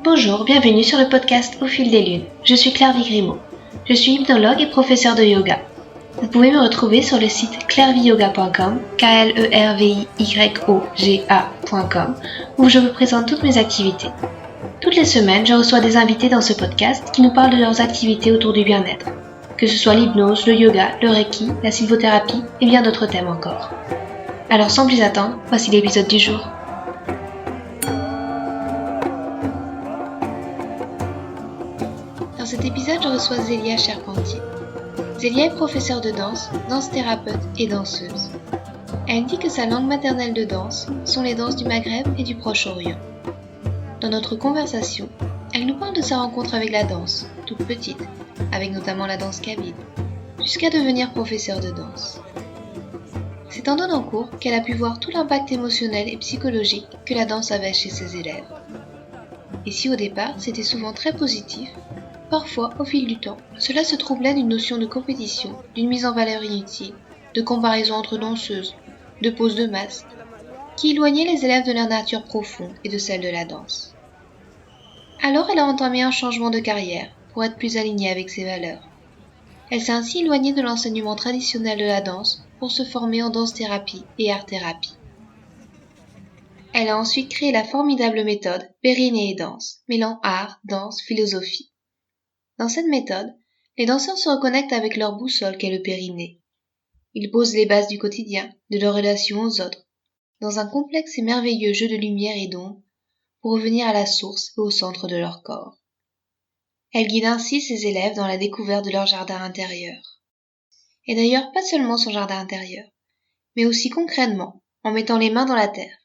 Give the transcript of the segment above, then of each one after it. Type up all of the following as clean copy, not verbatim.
Bonjour, bienvenue sur le podcast Au fil des lunes. Je suis Claire Vigrimaud. Je suis hypnologue et professeure de yoga. Vous pouvez me retrouver sur le site clairviyoga.com, KLERVIYOGA.com, où je vous présente toutes mes activités. Toutes les semaines, je reçois des invités dans ce podcast qui nous parlent de leurs activités autour du bien-être, que ce soit l'hypnose, le yoga, le reiki, la sylvothérapie et bien d'autres thèmes encore. Alors sans plus attendre, voici l'épisode du jour. Dans cet épisode, je reçois Zélia Charpentier. Zélia est professeure de danse, danse-thérapeute et danseuse. Elle dit que sa langue maternelle de danse sont les danses du Maghreb et du Proche-Orient. Dans notre conversation, elle nous parle de sa rencontre avec la danse, toute petite, avec notamment la danse kabyle, jusqu'à devenir professeure de danse. C'est en donnant cours qu'elle a pu voir tout l'impact émotionnel et psychologique que la danse avait chez ses élèves. Et si au départ c'était souvent très positif, parfois, au fil du temps, cela se troublait d'une notion de compétition, d'une mise en valeur inutile, de comparaison entre danseuses, de pose de masque, qui éloignait les élèves de leur nature profonde et de celle de la danse. Alors elle a entamé un changement de carrière pour être plus alignée avec ses valeurs. Elle s'est ainsi éloignée de l'enseignement traditionnel de la danse pour se former en danse-thérapie et art-thérapie. Elle a ensuite créé la formidable méthode Périnée et danse, mêlant art, danse, philosophie. Dans cette méthode, les danseurs se reconnectent avec leur boussole qu'est le périnée. Ils posent les bases du quotidien, de leur relation aux autres, dans un complexe et merveilleux jeu de lumière et d'ombre, pour revenir à la source et au centre de leur corps. Elle guide ainsi ses élèves dans la découverte de leur jardin intérieur. Et d'ailleurs pas seulement son jardin intérieur, mais aussi concrètement, en mettant les mains dans la terre,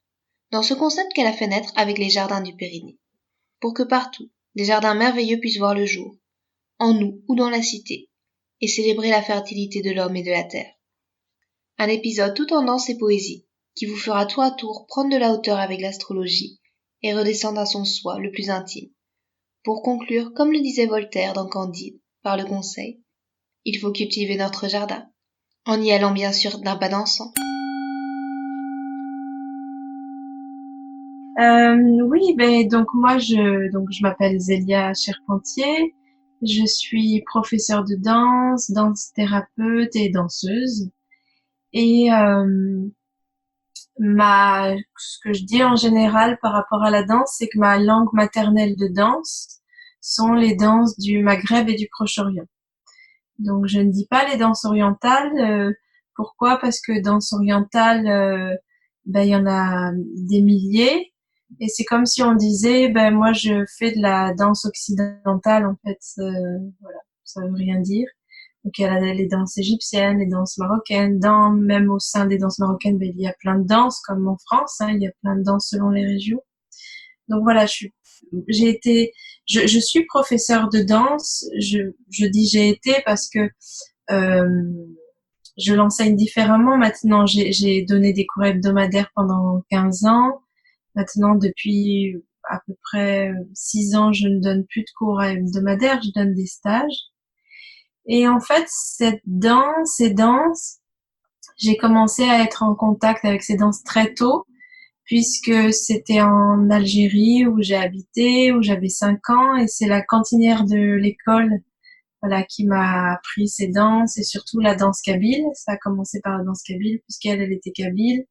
dans ce concept qu'elle a fait naître avec les jardins du périnée, pour que partout, des jardins merveilleux puissent voir le jour, en nous ou dans la cité, et célébrer la fertilité de l'homme et de la terre. Un épisode tout en danse et poésie, qui vous fera tour à tour prendre de la hauteur avec l'astrologie et redescendre à son soi le plus intime. Pour conclure, comme le disait Voltaire dans Candide, par le conseil, il faut cultiver notre jardin, en y allant bien sûr d'un pas dansant. Donc moi je m'appelle Zélia Charpentier, je suis professeure de danse, danse thérapeute et danseuse. Et ce que je dis en général par rapport à la danse, c'est que ma langue maternelle de danse sont les danses du Maghreb et du Proche-Orient. Donc je ne dis pas les danses orientales. Pourquoi? Parce que danse orientale, il y en a des milliers. Et c'est comme si on disait, moi je fais de la danse occidentale, en fait, voilà, ça veut rien dire. Donc il y a les danses égyptiennes, les danses marocaines, même au sein des danses marocaines, il y a plein de danses, comme en France, il y a plein de danses selon les régions. Donc voilà, je suis professeure de danse, je dis j'ai été parce que je l'enseigne différemment maintenant. J'ai donné des cours hebdomadaires pendant 15 ans. Maintenant, depuis à peu près 6 ans, je ne donne plus de cours hebdomadaires, je donne des stages. Et en fait, ces danses, j'ai commencé à être en contact avec ces danses très tôt, puisque c'était en Algérie où j'ai habité, où j'avais 5 ans, et c'est la cantinière de l'école, voilà, qui m'a appris ces danses, et surtout la danse kabyle. Ça a commencé par la danse kabyle, puisqu'elle était kabyle.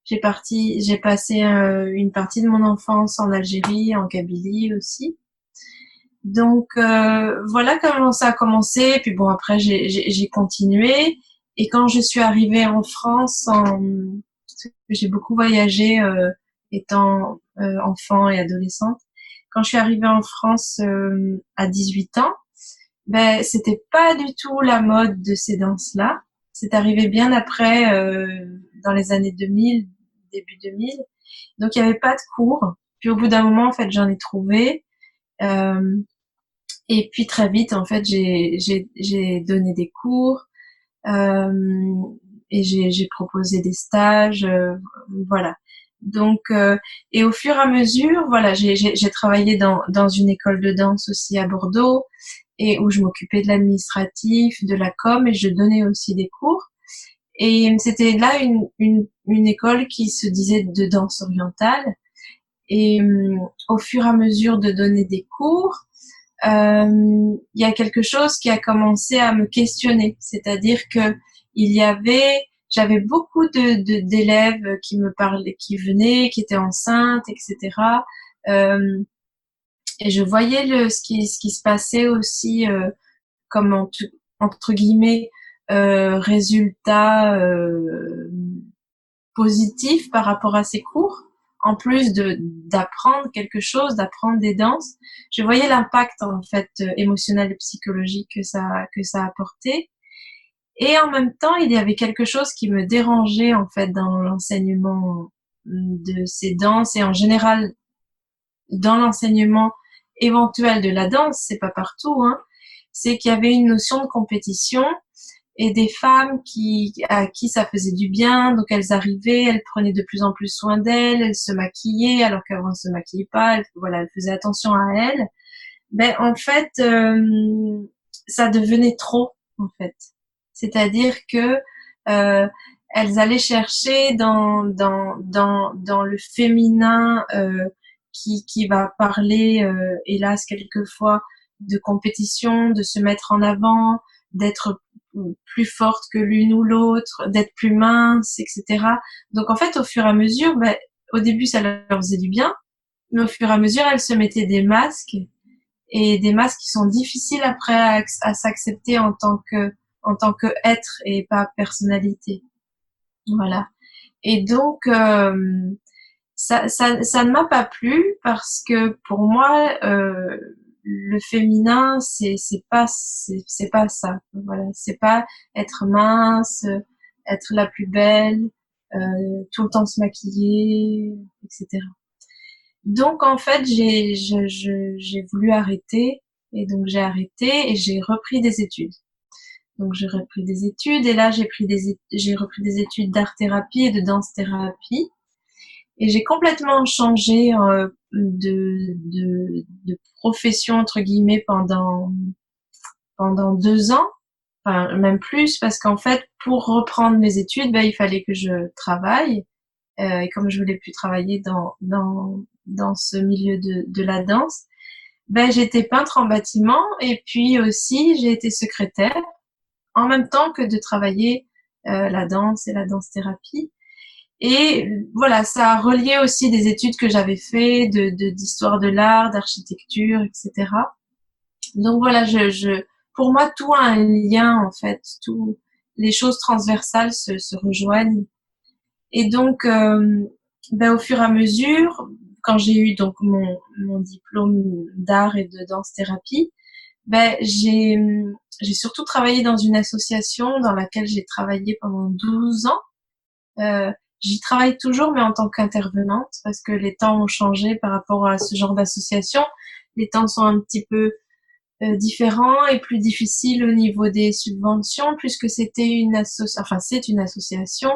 J'ai passé une partie de mon enfance en Algérie, en Kabylie aussi. Donc voilà comment ça a commencé. Puis bon, après j'ai continué. Et quand je suis arrivée en France, parce que j'ai beaucoup voyagé étant enfant et adolescente. Quand je suis arrivée en France à 18 ans, c'était pas du tout la mode de ces danses-là. C'est arrivé bien après, dans les années 2000, début 2000. Donc il y avait pas de cours. Puis au bout d'un moment, en fait, j'en ai trouvé. Et puis très vite, en fait, j'ai donné des cours et j'ai proposé des stages, voilà. Donc et au fur et à mesure, voilà, j'ai travaillé dans une école de danse aussi à Bordeaux et où je m'occupais de l'administratif, de la com, et je donnais aussi des cours. Et c'était là une école qui se disait de danse orientale. Et au fur et à mesure de donner des cours, il y a quelque chose qui a commencé à me questionner, c'est-à-dire que j'avais beaucoup d'élèves qui me parlaient, qui venaient, qui étaient enceintes, etc. Et je voyais ce qui se passait aussi comme entre guillemets résultat positif par rapport à ces cours. En plus d'apprendre quelque chose, d'apprendre des danses, je voyais l'impact en fait émotionnel et psychologique que ça apportait. Et en même temps, il y avait quelque chose qui me dérangeait en fait dans l'enseignement de ces danses et en général dans l'enseignement éventuel de la danse, c'est pas partout, hein, c'est qu'il y avait une notion de compétition et des femmes à qui ça faisait du bien, donc elles arrivaient, elles prenaient de plus en plus soin d'elles, elles se maquillaient alors qu'avant elles se maquillaient pas, elles faisaient attention à elles. Ben en fait, ça devenait trop en fait. C'est-à-dire que euh, elles allaient chercher dans le féminin qui va parler, hélas quelquefois, de compétition, de se mettre en avant, d'être plus forte que l'une ou l'autre, d'être plus mince, etc. Donc en fait, au fur et à mesure, ben, au début ça leur faisait du bien, mais au fur et à mesure, elles se mettaient des masques et des masques qui sont difficiles après à s'accepter en tant que être et pas personnalité. Voilà. Et donc ça ne m'a pas plu parce que pour moi le féminin c'est pas ça. Voilà, c'est pas être mince, être la plus belle, tout le temps se maquiller, etc. Donc en fait, j'ai voulu arrêter et donc j'ai arrêté et j'ai repris des études. Donc j'ai repris des études et là j'ai repris des études d'art-thérapie et de danse-thérapie et j'ai complètement changé de profession entre guillemets pendant 2 ans, enfin même plus parce qu'en fait pour reprendre mes études, ben, il fallait que je travaille. Et comme je voulais plus travailler dans ce milieu de la danse, ben j'étais peintre en bâtiment et puis aussi j'ai été secrétaire en même temps que de travailler la danse et la danse-thérapie. Et voilà, ça a relié aussi des études que j'avais fait d'histoire de l'art, d'architecture, etc. Donc voilà, pour moi tout a un lien en fait, tout les choses transversales se rejoignent. Et donc, ben, au fur et à mesure, quand j'ai eu donc mon diplôme d'art et de danse-thérapie, ben, j'ai surtout travaillé dans une association dans laquelle j'ai travaillé pendant 12 ans. J'y travaille toujours, mais en tant qu'intervenante, parce que les temps ont changé par rapport à ce genre d'association. Les temps sont un petit peu différents et plus difficiles au niveau des subventions, puisque c'est une association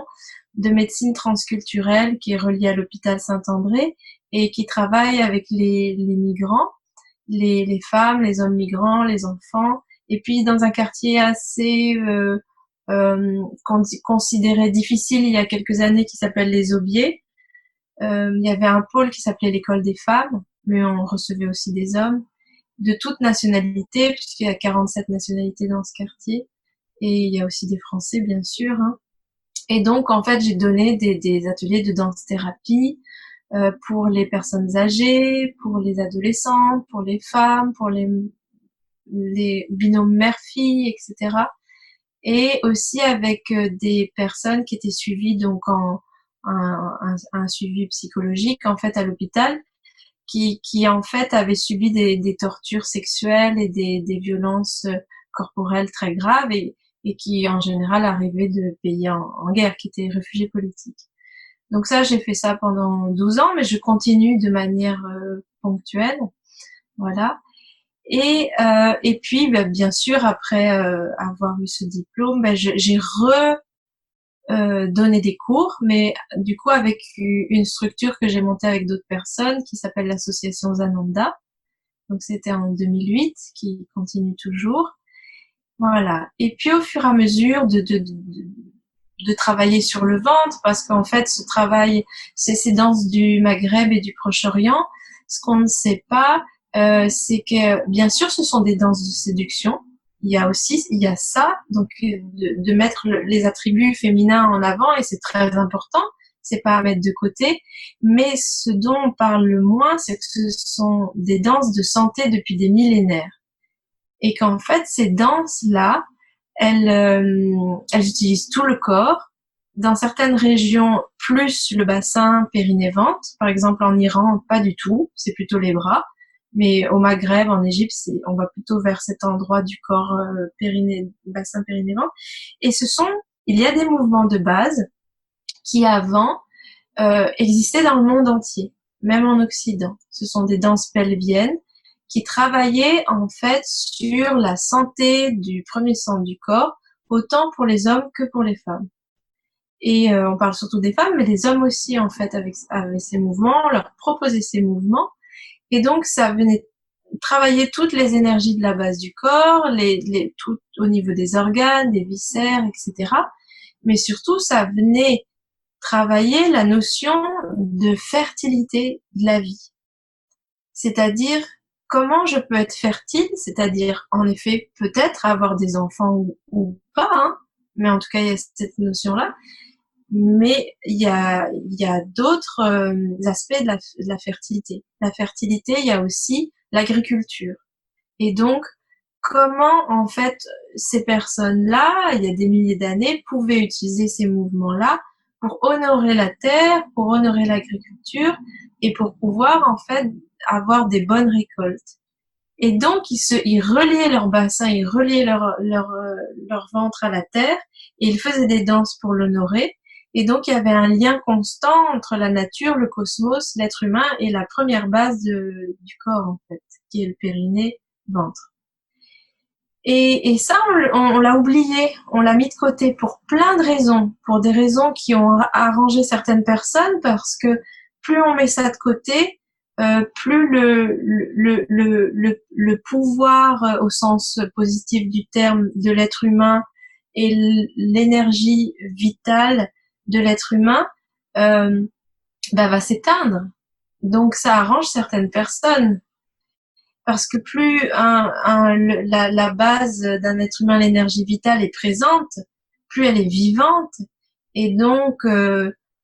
de médecine transculturelle qui est reliée à l'hôpital Saint-André et qui travaille avec les migrants, les femmes, les hommes migrants, les enfants, et puis dans un quartier assez considéré difficile il y a quelques années qui s'appelle les Aubiers. Il y avait un pôle qui s'appelait l'école des femmes, mais on recevait aussi des hommes de toute nationalité, puisqu'il y a 47 nationalités dans ce quartier, et il y a aussi des Français bien sûr, hein. Et donc en fait j'ai donné des ateliers de danse-thérapie pour les personnes âgées, pour les adolescents, pour les femmes, pour les binômes mère-fille, etc. Et aussi avec des personnes qui étaient suivies donc en un suivi psychologique en fait à l'hôpital, qui en fait avaient subi des tortures sexuelles et des violences corporelles très graves et qui en général arrivaient de pays en guerre, qui étaient réfugiés politiques. Donc ça, j'ai fait ça pendant 12 ans, mais je continue de manière ponctuelle, voilà. Et puis, ben, bien sûr, après avoir eu ce diplôme, ben, j'ai donné des cours, mais du coup avec une structure que j'ai montée avec d'autres personnes qui s'appelle l'association Zananda. Donc c'était en 2008, qui continue toujours. Voilà. Et puis au fur et à mesure de travailler sur le ventre, parce qu'en fait, ce travail, ces danses du Maghreb et du Proche-Orient, ce qu'on ne sait pas, c'est que, bien sûr, ce sont des danses de séduction. Il y a ça, donc de mettre les attributs féminins en avant, et c'est très important. C'est pas à mettre de côté. Mais ce dont on parle le moins, c'est que ce sont des danses de santé depuis des millénaires. Et qu'en fait, ces danses-là, elles utilisent tout le corps. Dans certaines régions, plus le bassin périnée-ventre. Par exemple, en Iran, pas du tout. C'est plutôt les bras. Mais au Maghreb, en Égypte, on va plutôt vers cet endroit du corps bassin périnée-ventre. Et il y a des mouvements de base qui avant existaient dans le monde entier, même en Occident. Ce sont des danses pelviennes qui travaillaient en fait sur la santé du premier centre du corps, autant pour les hommes que pour les femmes. Et on parle surtout des femmes, mais les hommes aussi en fait avec ces mouvements, on leur proposait ces mouvements, et donc ça venait travailler toutes les énergies de la base du corps, tout au niveau des organes, des viscères, etc. Mais surtout, ça venait travailler la notion de fertilité de la vie. C'est-à-dire, comment je peux être fertile, c'est-à-dire, en effet, peut-être avoir des enfants ou pas, hein, mais en tout cas, il y a cette notion-là. Mais il y a d'autres aspects de la fertilité. La fertilité, il y a aussi l'agriculture. Et donc, comment, en fait, ces personnes-là, il y a des milliers d'années, pouvaient utiliser ces mouvements-là pour honorer la terre, pour honorer l'agriculture et pour pouvoir, en fait, avoir des bonnes récoltes. Et donc, ils reliaient leur bassin, ils reliaient leur ventre à la terre et ils faisaient des danses pour l'honorer. Et donc, il y avait un lien constant entre la nature, le cosmos, l'être humain et la première base du corps, en fait, qui est le périnée, ventre. Et ça, on l'a oublié, on l'a mis de côté pour plein de raisons, pour des raisons qui ont arrangé certaines personnes, parce que plus on met ça de côté, plus le pouvoir au sens positif du terme de l'être humain et l'énergie vitale de l'être humain va s'éteindre. Donc ça arrange certaines personnes. Parce que plus la base d'un être humain, l'énergie vitale est présente, plus elle est vivante, et donc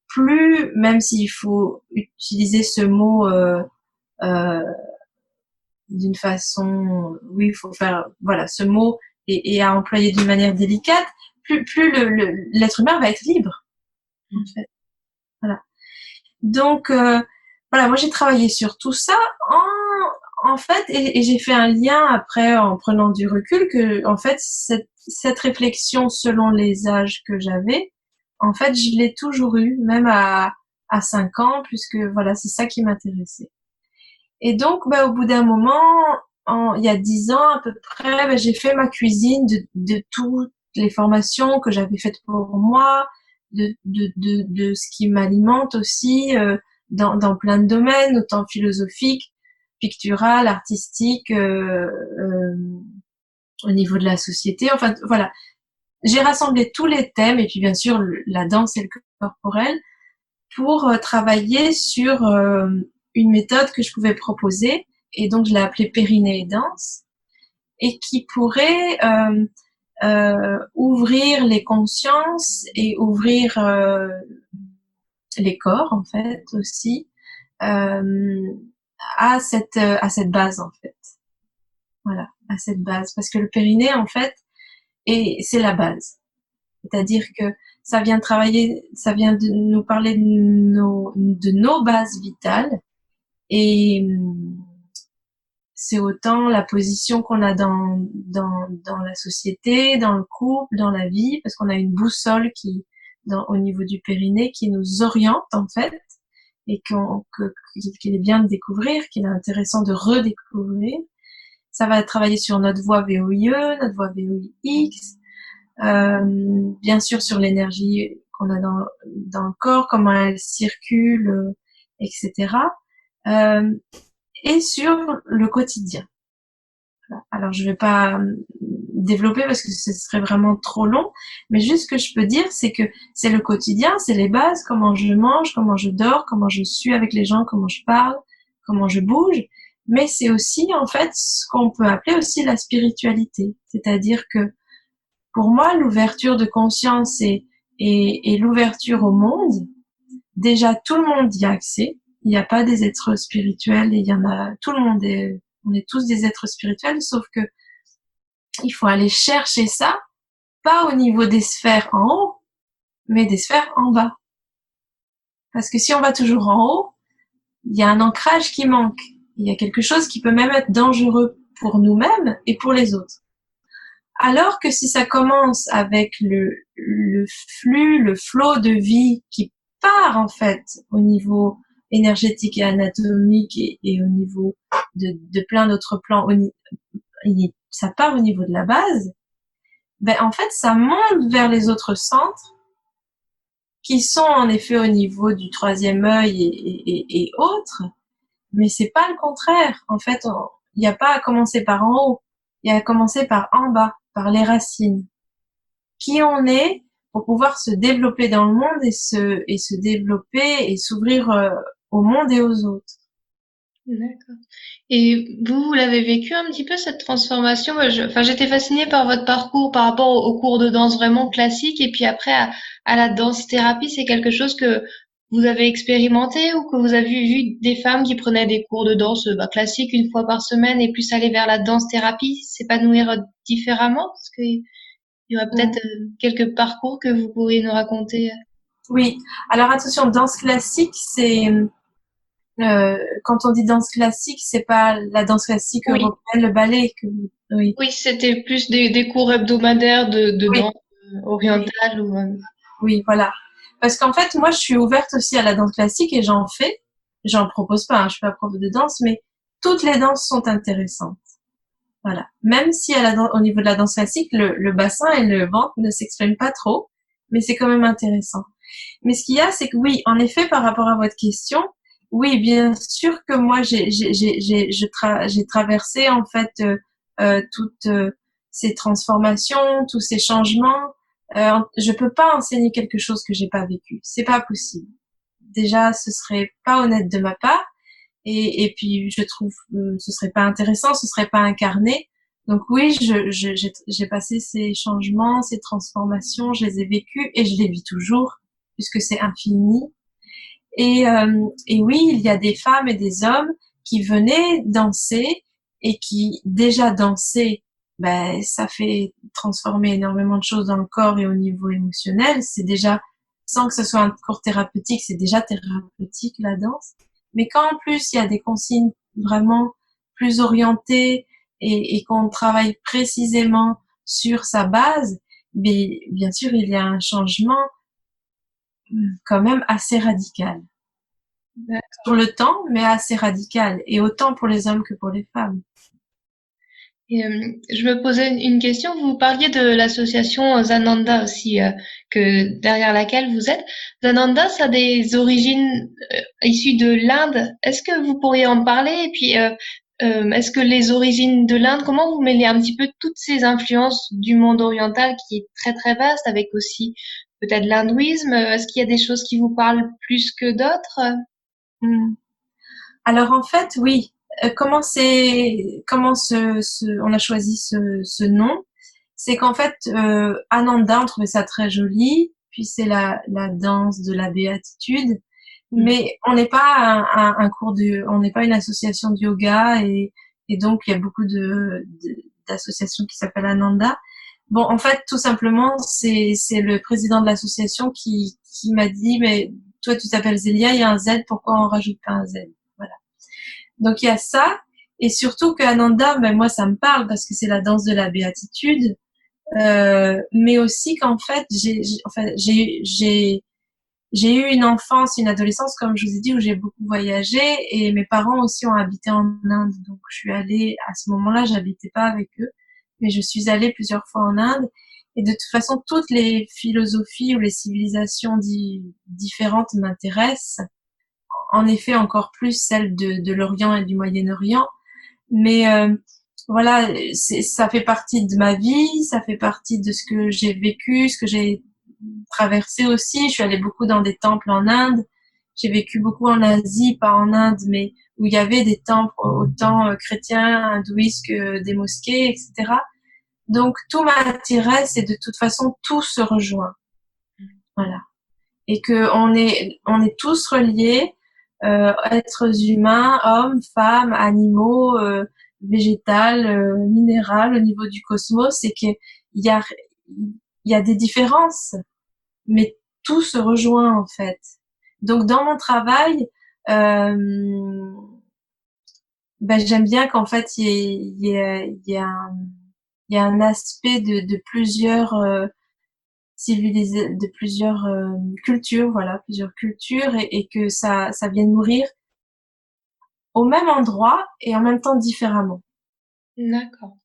plus, même s'il faut utiliser ce mot euh, d'une façon, oui, il faut faire, voilà, ce mot et à employer d'une manière délicate, plus l'être humain va être libre, en fait. Voilà. Donc voilà, moi j'ai travaillé sur tout ça en fait, et j'ai fait un lien après en prenant du recul que, en fait, cette réflexion selon les âges que j'avais, en fait, je l'ai toujours eue, même à 5 ans, puisque voilà, c'est ça qui m'intéressait. Et donc, au bout d'un moment, il y a 10 ans à peu près, j'ai fait ma cuisine de toutes les formations que j'avais faites pour moi, de ce qui m'alimente aussi, dans plein de domaines, autant philosophiques, pictural, artistique, au niveau de la société. Enfin, voilà. J'ai rassemblé tous les thèmes, et puis bien sûr la danse et le corporel, pour travailler sur une méthode que je pouvais proposer, et donc je l'ai appelée Périnée et danse, et qui pourrait ouvrir les consciences et ouvrir les corps, en fait, aussi, à cette base, en fait. Voilà, à cette base. Parce que le périnée, en fait, c'est la base. C'est-à-dire que ça vient de nous parler de nos bases vitales. Et c'est autant la position qu'on a dans la société, dans le couple, dans la vie, parce qu'on a une boussole au niveau du périnée qui nous oriente, en fait, et qu'il est bien de découvrir, qu'il est intéressant de redécouvrir. Ça va travailler sur notre voie VOIE, notre voie VOIX, bien sûr sur l'énergie qu'on a dans le corps, comment elle circule, etc. Et sur le quotidien. Alors je vais pas développer parce que ce serait vraiment trop long. Mais juste ce que je peux dire, c'est que c'est le quotidien, c'est les bases, comment je mange, comment je dors, comment je suis avec les gens, comment je parle, comment je bouge. Mais c'est aussi, en fait, ce qu'on peut appeler aussi la spiritualité. C'est-à-dire que, pour moi, l'ouverture de conscience et l'ouverture au monde, déjà, tout le monde y a accès. Il n'y a pas des êtres spirituels, il y en a, tout le monde on est tous des êtres spirituels, sauf que il faut aller chercher ça, pas au niveau des sphères en haut, mais des sphères en bas. Parce que si on va toujours en haut, il y a un ancrage qui manque. Il y a quelque chose qui peut même être dangereux pour nous-mêmes et pour les autres. Alors que si ça commence avec le flux, le flot de vie qui part en fait au niveau énergétique et anatomique et au niveau de plein d'autres plans, ça part au niveau de la base, ben en fait ça monte vers les autres centres qui sont en effet au niveau du troisième œil et autres, mais c'est pas le contraire. En fait, il n'y a pas à commencer par en haut, il y a à commencer par en bas, par les racines. Qui on est pour pouvoir se développer dans le monde et se développer et s'ouvrir au monde et aux autres. D'accord. Et vous l'avez vécu un petit peu cette transformation? Moi, j'étais fascinée par votre parcours par rapport aux cours de danse vraiment classiques et puis après à la danse thérapie, c'est quelque chose que vous avez expérimenté ou que vous avez vu des femmes qui prenaient des cours de danse classiques une fois par semaine et plus aller vers la danse thérapie, s'épanouir différemment? Parce qu'il y aurait peut-être quelques parcours que vous pourriez nous raconter. Oui. Alors attention, danse classique, c'est quand on dit danse classique, c'est pas la danse classique Oui, européenne, le ballet que oui. oui, c'était plus des cours hebdomadaires de Oui, danse oui, orientale ou oui, voilà. Parce qu'en fait, moi, je suis ouverte aussi à la danse classique et j'en fais. J'en propose pas, hein, je suis pas prof de danse, mais toutes les danses sont intéressantes. Voilà. Même si au niveau de la danse classique, le bassin et le ventre ne s'expriment pas trop, mais c'est quand même intéressant. Mais ce qu'il y a, c'est que oui, en effet, par rapport à votre question, oui, bien sûr que moi, j'ai traversé en fait toutes ces transformations, tous ces changements. Je peux pas enseigner quelque chose que j'ai pas vécu. C'est pas possible. Déjà, ce serait pas honnête de ma part. Et puis, je trouve ce serait pas intéressant, ce serait pas incarné. Donc oui, j'ai passé ces changements, ces transformations, je les ai vécus et je les vis toujours puisque c'est infini. Et oui, il y a des femmes et des hommes qui venaient danser et qui déjà dansaient, ben ça fait transformer énormément de choses dans le corps et au niveau émotionnel. C'est déjà, sans que ce soit un cours thérapeutique, c'est déjà thérapeutique la danse. Mais quand en plus il y a des consignes vraiment plus orientées et qu'on travaille précisément sur sa base, bien sûr il y a un changement quand même assez radical. Sur le temps, mais assez radical, et autant pour les hommes que pour les femmes. Et, je me posais une question. Vous parliez de l'association Zananda aussi, que derrière laquelle vous êtes. Zananda, ça a des origines issues de l'Inde. Est-ce que vous pourriez en parler? Et puis, est-ce que les origines de l'Inde, comment vous mêlez un petit peu toutes ces influences du monde oriental qui est très très vaste, avec aussi peut-être l'hindouisme? Est-ce qu'il y a des choses qui vous parlent plus que d'autres? Hmm. Alors en fait, oui. On a choisi ce nom? C'est qu'en fait, Ananda, on trouvait ça très joli. Puis c'est la danse de la béatitude. Mais on n'est pas on n'est pas une association de yoga et donc il y a beaucoup d'associations qui s'appellent Ananda. Bon, en fait, tout simplement, c'est le président de l'association qui m'a dit, mais toi tu t'appelles Zélia, il y a un Z, pourquoi on rajoute pas un Z? Voilà. Donc il y a ça, et surtout que Ananda, ben moi ça me parle parce que c'est la danse de la béatitude, mais aussi qu'en fait j'ai eu une enfance, une adolescence, comme je vous ai dit, où j'ai beaucoup voyagé et mes parents aussi ont habité en Inde. Donc, je suis allée, à ce moment-là, j'habitais pas avec eux, mais je suis allée plusieurs fois en Inde. Et de toute façon, toutes les philosophies ou les civilisations différentes m'intéressent. En effet, encore plus celles de l'Orient et du Moyen-Orient. Mais voilà, ça fait partie de ma vie, ça fait partie de ce que j'ai vécu, ce que j'ai traversé aussi. Je suis allée beaucoup dans des temples en Inde. J'ai vécu beaucoup en Asie, pas en Inde, mais où il y avait des temples autant chrétiens, hindouistes que des mosquées, etc. Donc tout m'attirait, c'est de toute façon tout se rejoint. Voilà. Et que on est tous reliés, êtres humains, hommes, femmes, animaux, végétal, minéral au niveau du cosmos, c'est qu'il y a il y a des différences, mais tout se rejoint en fait. Donc dans mon travail, euh, j'aime bien qu'en fait il y a un aspect de plusieurs de plusieurs cultures, voilà, plusieurs cultures, et que ça vienne nourrir au même endroit et en même temps différemment. D'accord.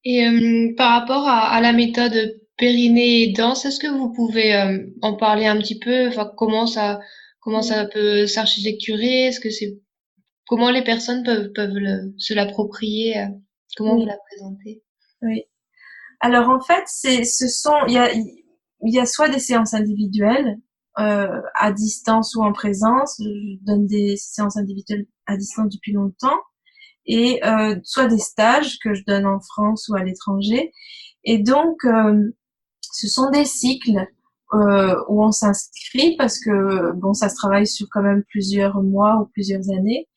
Et par rapport à la méthode Périnée et danse, est-ce que vous pouvez en parler un petit peu? Enfin, comment ça peut s'architecturer? Est-ce que c'est comment les personnes peuvent se l'approprier? Comment vous Oui, la présentez? oui. Alors en fait, il y a soit des séances individuelles à distance ou en présence. Je donne des séances individuelles à distance depuis longtemps, et soit des stages que je donne en France ou à l'étranger. Et donc ce sont des cycles où on s'inscrit parce que bon, ça se travaille sur quand même plusieurs mois ou plusieurs années,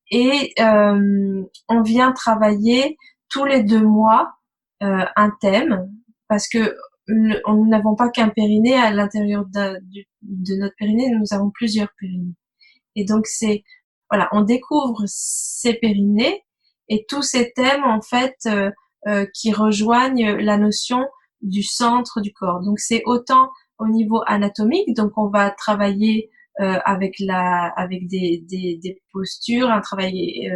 et on vient travailler tous les 2 mois un thème, parce que nous n'avons pas qu'un périnée à l'intérieur de notre périnée, nous avons plusieurs périnées. Et donc c'est voilà, on découvre ces périnées et tous ces thèmes en fait qui rejoignent la notion du centre du corps. Donc c'est autant au niveau anatomique, donc on va travailler avec des postures, un travail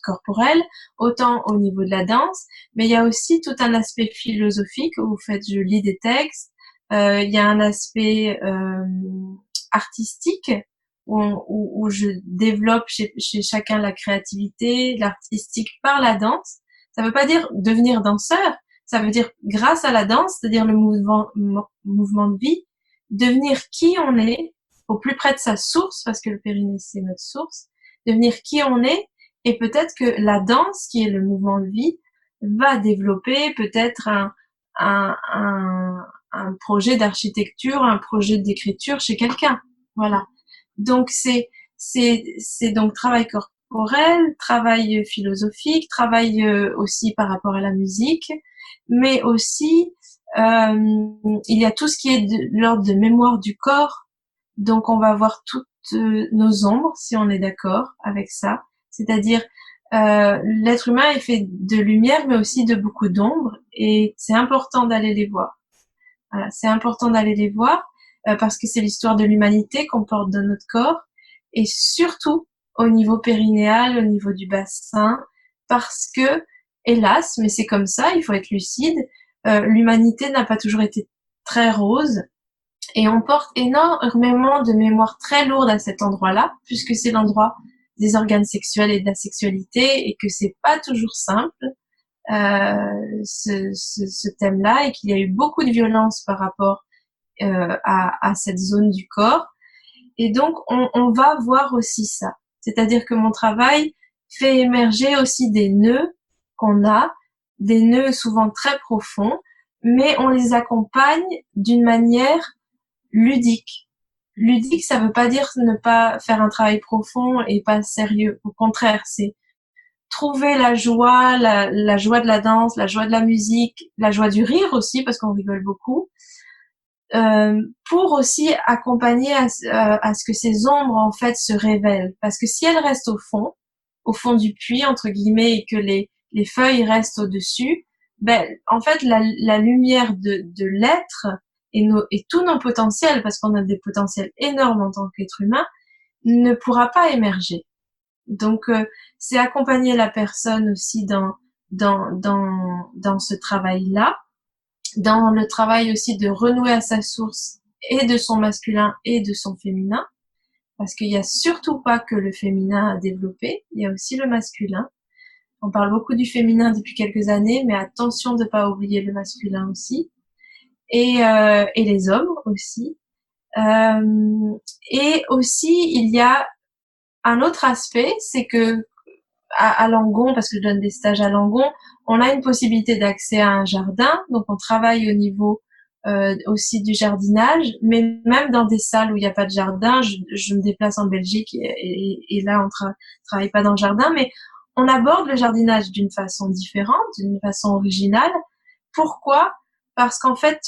corporel, autant au niveau de la danse, mais il y a aussi tout un aspect philosophique où je lis des textes, il y a un aspect artistique où je développe chez chacun la créativité, l'artistique par la danse. Ça veut pas dire devenir danseur, ça veut dire grâce à la danse, c'est-à-dire le mouvement de vie, devenir qui on est au plus près de sa source, parce que le périnée c'est notre source, devenir qui on est, et peut-être que la danse, qui est le mouvement de vie, va développer peut-être un, un, un projet d'architecture, un projet d'écriture chez quelqu'un. Voilà. Donc c'est donc travail corporel, travail philosophique, travail aussi par rapport à la musique, mais aussi il y a tout ce qui est de l'ordre de mémoire du corps. Donc on va voir toutes nos ombres, si on est d'accord avec ça. C'est-à-dire l'être humain est fait de lumière, mais aussi de beaucoup d'ombres, et c'est important d'aller les voir. Voilà, c'est important d'aller les voir parce que c'est l'histoire de l'humanité qu'on porte dans notre corps, et surtout au niveau périnéal, au niveau du bassin, parce que, hélas, mais c'est comme ça, il faut être lucide, l'humanité n'a pas toujours été très rose, et on porte énormément de mémoire très lourde à cet endroit-là, puisque c'est l'endroit des organes sexuels et de la sexualité, et que c'est pas toujours simple ce thème-là, et qu'il y a eu beaucoup de violence par rapport à cette zone du corps. Et donc, on va voir aussi ça. C'est-à-dire que mon travail fait émerger aussi des nœuds qu'on a, des nœuds souvent très profonds, mais on les accompagne d'une manière ludique. Ludique, ça veut pas dire ne pas faire un travail profond et pas sérieux. Au contraire, c'est trouver la joie, la joie de la danse, la joie de la musique, la joie du rire aussi, parce qu'on rigole beaucoup, pour aussi accompagner à ce que ces ombres en fait se révèlent. Parce que si elles restent au fond du puits entre guillemets, et que les feuilles restent au-dessus, en fait la lumière de l'être et tous nos potentiels, parce qu'on a des potentiels énormes en tant qu'être humain, ne pourra pas émerger. Donc c'est accompagner la personne aussi dans ce travail-là, dans le travail aussi de renouer à sa source, et de son masculin et de son féminin, parce qu'il y a surtout pas que le féminin à développer, il y a aussi le masculin. On parle beaucoup du féminin depuis quelques années, mais attention de pas oublier le masculin aussi. Et les hommes aussi. Et aussi, il y a un autre aspect, c'est que à Langon, parce que je donne des stages à Langon, on a une possibilité d'accès à un jardin, donc on travaille au niveau aussi du jardinage, mais même dans des salles où il n'y a pas de jardin, je me déplace en Belgique et là on travaille pas dans le jardin, mais on aborde le jardinage d'une façon différente, d'une façon originale. Pourquoi? Parce qu'en fait,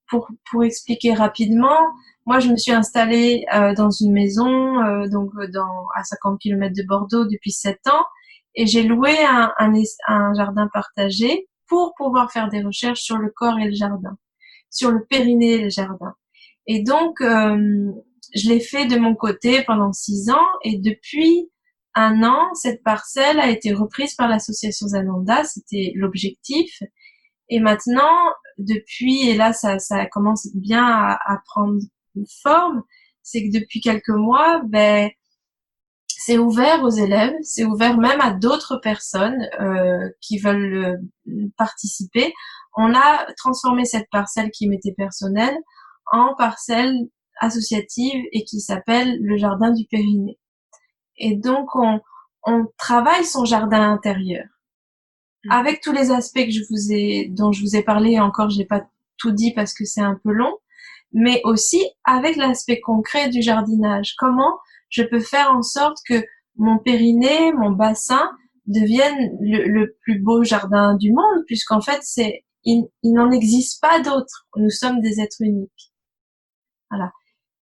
pour expliquer rapidement, moi je me suis installée dans une maison à 50 km de Bordeaux depuis 7 ans et j'ai loué un jardin partagé pour pouvoir faire des recherches sur le corps et le jardin, sur le périnée et le jardin. Et donc je l'ai fait de mon côté pendant 6 ans et depuis 1 an, cette parcelle a été reprise par l'association Zananda, c'était l'objectif. Et maintenant, depuis, et là ça commence bien à prendre forme, c'est que depuis quelques mois, c'est ouvert aux élèves, c'est ouvert même à d'autres personnes qui veulent participer. On a transformé cette parcelle qui m'était personnelle en parcelle associative et qui s'appelle le jardin du Périnée. Et donc on travaille son jardin intérieur avec tous les aspects dont je vous ai parlé, et encore j'ai pas tout dit parce que c'est un peu long, mais aussi avec l'aspect concret du jardinage. Comment je peux faire en sorte que mon périnée, mon bassin devienne le plus beau jardin du monde, puisqu'en fait il n'en existe pas d'autre. Nous sommes des êtres uniques. Voilà.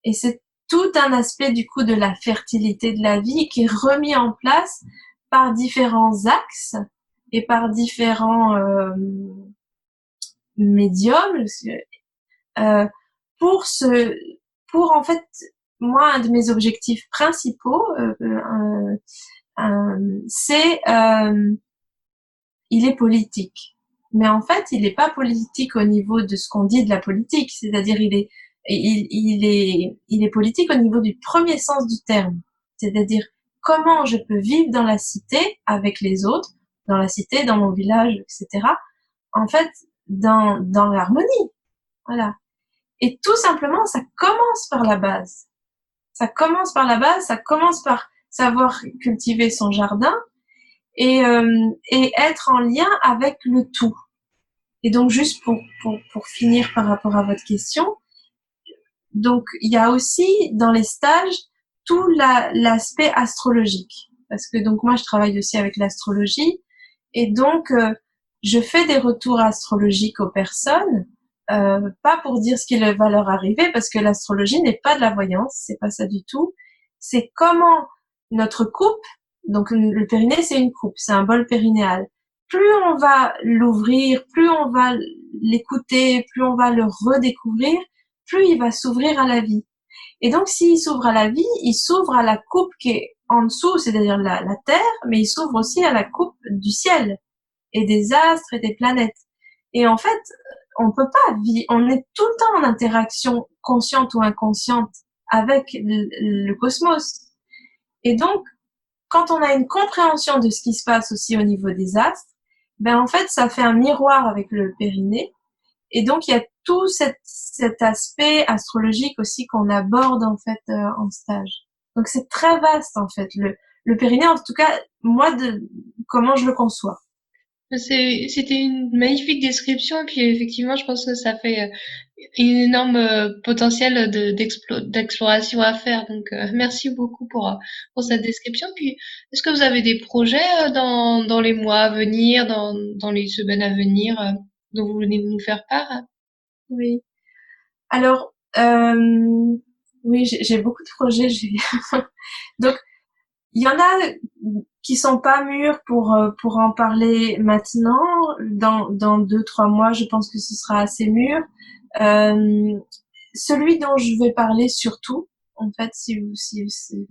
Et c'est tout un aspect du coup de la fertilité de la vie qui est remis en place par différents axes et par différents médiums pour en fait, moi, un de mes objectifs principaux, c'est il est politique. Mais en fait, il n'est pas politique au niveau de ce qu'on dit de la politique, c'est-à-dire il est politique au niveau du premier sens du terme, c'est-à-dire comment je peux vivre dans la cité avec les autres, dans la cité, dans mon village, etc. En fait, dans l'harmonie, voilà. Et tout simplement, ça commence par la base. Ça commence par la base, ça commence par savoir cultiver son jardin et être en lien avec le tout. Et donc, juste pour finir par rapport à votre question, donc il y a aussi dans les stages tout l'aspect astrologique. Parce que donc moi, je travaille aussi avec l'astrologie et donc je fais des retours astrologiques aux personnes. Pas pour dire ce qui va leur arriver, parce que l'astrologie n'est pas de la voyance, c'est pas ça du tout. C'est comment notre coupe, donc le périnée c'est une coupe, c'est un bol périnéal. Plus on va l'ouvrir, plus on va l'écouter, plus on va le redécouvrir, plus il va s'ouvrir à la vie. Et donc s'il s'ouvre à la vie, il s'ouvre à la coupe qui est en dessous, c'est-à-dire la terre, mais il s'ouvre aussi à la coupe du ciel et des astres et des planètes. Et en fait, on peut pas vivre, on est tout le temps en interaction consciente ou inconsciente avec le cosmos. Et donc, quand on a une compréhension de ce qui se passe aussi au niveau des astres, en fait, ça fait un miroir avec le périnée. Et donc, il y a tout cet aspect astrologique aussi qu'on aborde en fait en stage. Donc, c'est très vaste en fait. Le périnée, en tout cas, moi, comment je le conçois. C'était une magnifique description, puis effectivement, je pense que ça fait une énorme potentiel d'exploration à faire. Donc, merci beaucoup pour cette description. Puis, est-ce que vous avez des projets dans les mois à venir, dans les semaines à venir, dont vous voulez nous faire part? Oui. Alors, oui, j'ai beaucoup de projets. Donc, il y en a qui sont pas mûrs pour en parler maintenant. Dans 2-3 mois, je pense que ce sera assez mûr. Celui dont je vais parler surtout, en fait, si vous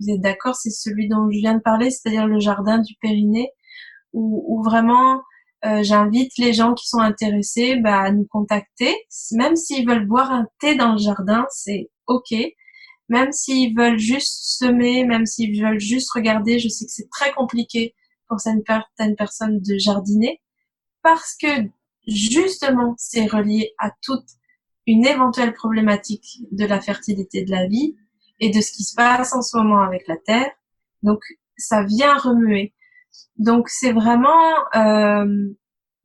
êtes d'accord, c'est celui dont je viens de parler, c'est-à-dire le jardin du Périnée, où vraiment j'invite les gens qui sont intéressés à nous contacter. Même s'ils veulent boire un thé dans le jardin, c'est OK. Même s'ils veulent juste semer, même s'ils veulent juste regarder, je sais que c'est très compliqué pour certaines personnes de jardiner parce que justement c'est relié à toute une éventuelle problématique de la fertilité de la vie et de ce qui se passe en ce moment avec la terre. Donc ça vient remuer. Donc c'est vraiment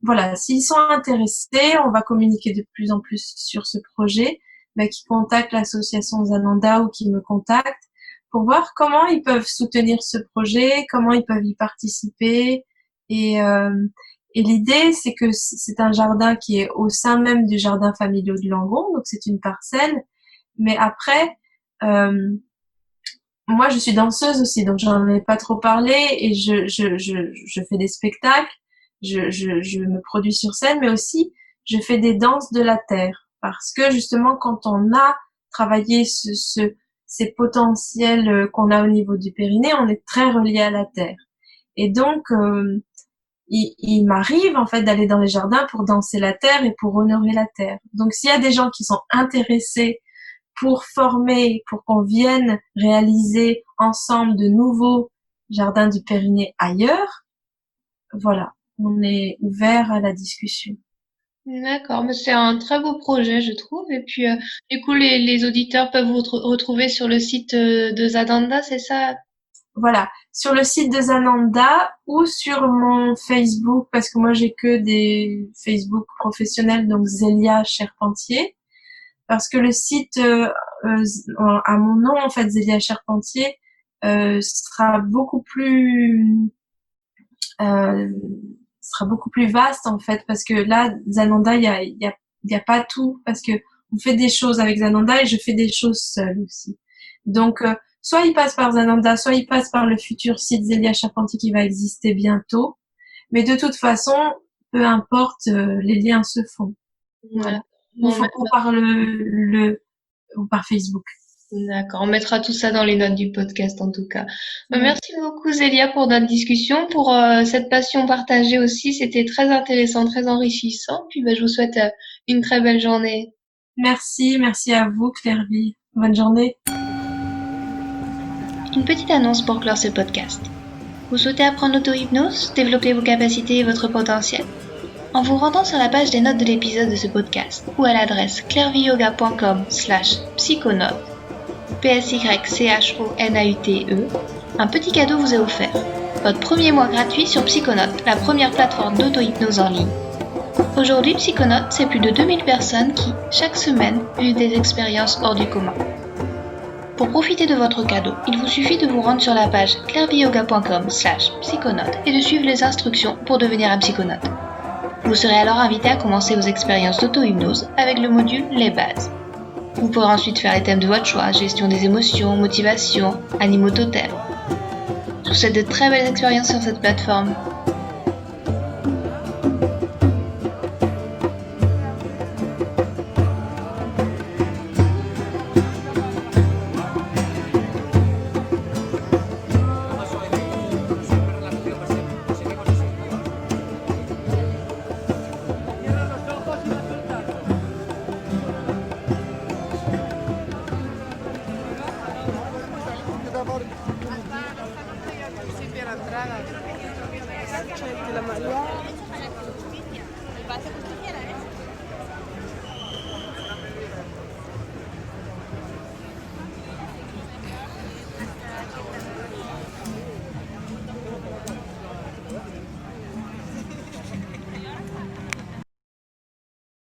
voilà, s'ils sont intéressés, on va communiquer de plus en plus sur ce projet, qui contactent l'association Zananda ou qui me contactent pour voir comment ils peuvent soutenir ce projet, comment ils peuvent y participer. Et l'idée, c'est que c'est un jardin qui est au sein même du jardin familial de Langon, donc c'est une parcelle. Mais après, moi, je suis danseuse aussi, donc j'en ai pas trop parlé et je fais des spectacles, je me produis sur scène, mais aussi je fais des danses de la terre parce que justement, quand on a travaillé ces potentiels qu'on a au niveau du périnée, on est très relié à la terre. Et donc, il m'arrive en fait d'aller dans les jardins pour danser la terre et pour honorer la terre. Donc, s'il y a des gens qui sont intéressés pour former, pour qu'on vienne réaliser ensemble de nouveaux jardins du Périnée ailleurs, voilà, on est ouvert à la discussion. D'accord, mais c'est un très beau projet, je trouve. Et puis, du coup, les auditeurs peuvent vous retrouver sur le site de Zadanda, c'est ça? Voilà, sur le site de Zananda ou sur mon Facebook, parce que moi j'ai que des Facebook professionnels, donc Zélia Charpentier. Parce que le site à mon nom, en fait, Zélia Charpentier, sera beaucoup plus vaste en fait, parce que là, Zananda, il y a pas tout, parce que on fait des choses avec Zananda et je fais des choses seule aussi. Donc, soit il passe par Zananda, soit il passe par le futur site Zélia Charpentier qui va exister bientôt. Mais de toute façon, peu importe, les liens se font. Voilà. Bon, Ou par Facebook. D'accord, on mettra tout ça dans les notes du podcast en tout cas. Merci beaucoup Zélia pour notre discussion, pour cette passion partagée aussi. C'était très intéressant, très enrichissant. Puis je vous souhaite une très belle journée. Merci à vous Claire-Vie. Bonne journée. Une petite annonce pour clore ce podcast. Vous souhaitez apprendre l'auto-hypnose, développer vos capacités et votre potentiel? En vous rendant sur la page des notes de l'épisode de ce podcast ou à l'adresse clairviyoga.com/psychonaute, PSYCHONAUTE, un petit cadeau vous est offert. Votre premier mois gratuit sur Psychonaute, la première plateforme d'auto-hypnose en ligne. Aujourd'hui, Psychonaute, c'est plus de 2000 personnes qui, chaque semaine, vivent des expériences hors du commun. Pour profiter de votre cadeau, il vous suffit de vous rendre sur la page clairviyoga.com/psychonaute et de suivre les instructions pour devenir un psychonaute. Vous serez alors invité à commencer vos expériences d'auto-hypnose avec le module Les bases. Vous pourrez ensuite faire les thèmes de votre choix, gestion des émotions, motivation, animaux totems. Je vous souhaite de très belles expériences sur cette plateforme.